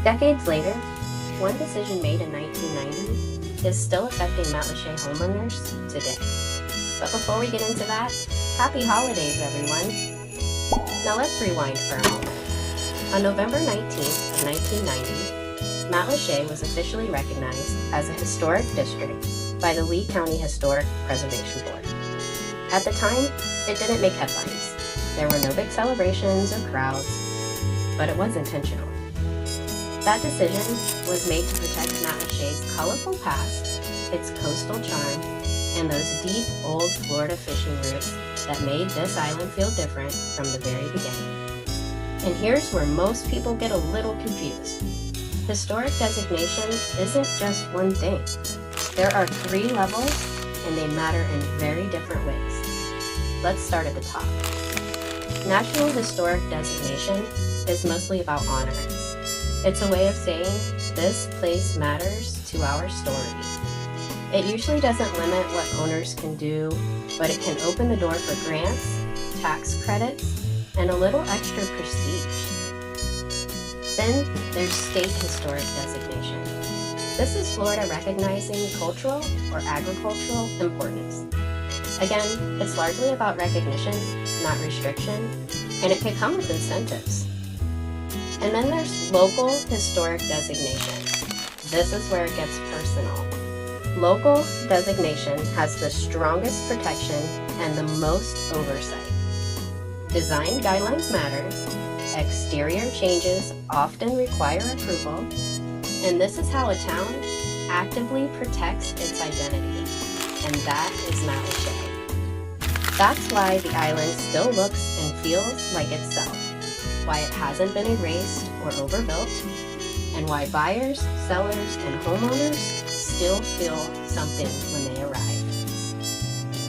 Decades later, one decision made in 1990 is still affecting Matlacha homeowners today. But before we get into that, happy holidays, everyone! Now let's rewind for a moment. On November 19th of 1990, Matlacha was officially recognized as a historic district by the Lee County Historic Preservation Board. At the time, it didn't make headlines. There were no big celebrations or crowds, but it was intentional. That decision was made to protect Matlacha's colorful past, its coastal charm, and those deep, old Florida fishing roots that made this island feel different from the very beginning. And here's where most people get a little confused. Historic designation isn't just one thing. There are 3 levels, and they matter in very different ways. Let's start at the top. National Historic Designation is mostly about honor. It's a way of saying, this place matters to our story. It usually doesn't limit what owners can do, but it can open the door for grants, tax credits, and a little extra prestige. Then there's State Historic Designation. This is Florida recognizing cultural or agricultural importance. Again, it's largely about recognition, not restriction, and it can come with incentives. And then there's Local Historic Designation. This is where it gets personal. Local designation has the strongest protection and the most oversight. Design guidelines matter, exterior changes often require approval, and this is how a town actively protects its identity, and that is Matlacha. That's why the island still looks and feels like itself, why it hasn't been erased or overbuilt, and why buyers, sellers, and homeowners still feel something when they arrive.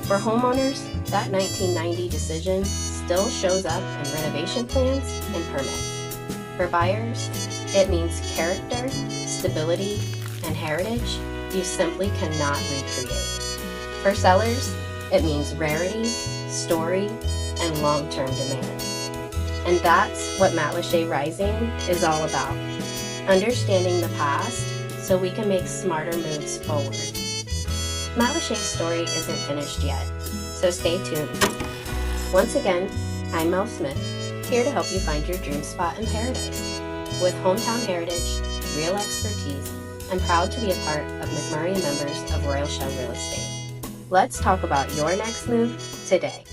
For homeowners, that 1990 decision still shows up in renovation plans and permits. For buyers, it means character, stability, and heritage you simply cannot recreate. For sellers, it means rarity, story, and long-term demand. And that's what Matlacha Rising is all about. Understanding the past so we can make smarter moves forward. Matlacha's story isn't finished yet, so stay tuned. Once again, I'm Mel Smith, here to help you find your dream spot in paradise. With hometown heritage, real expertise, and proud to be a part of McMurray and members of Royal Shell Real Estate. Let's talk about your next move today.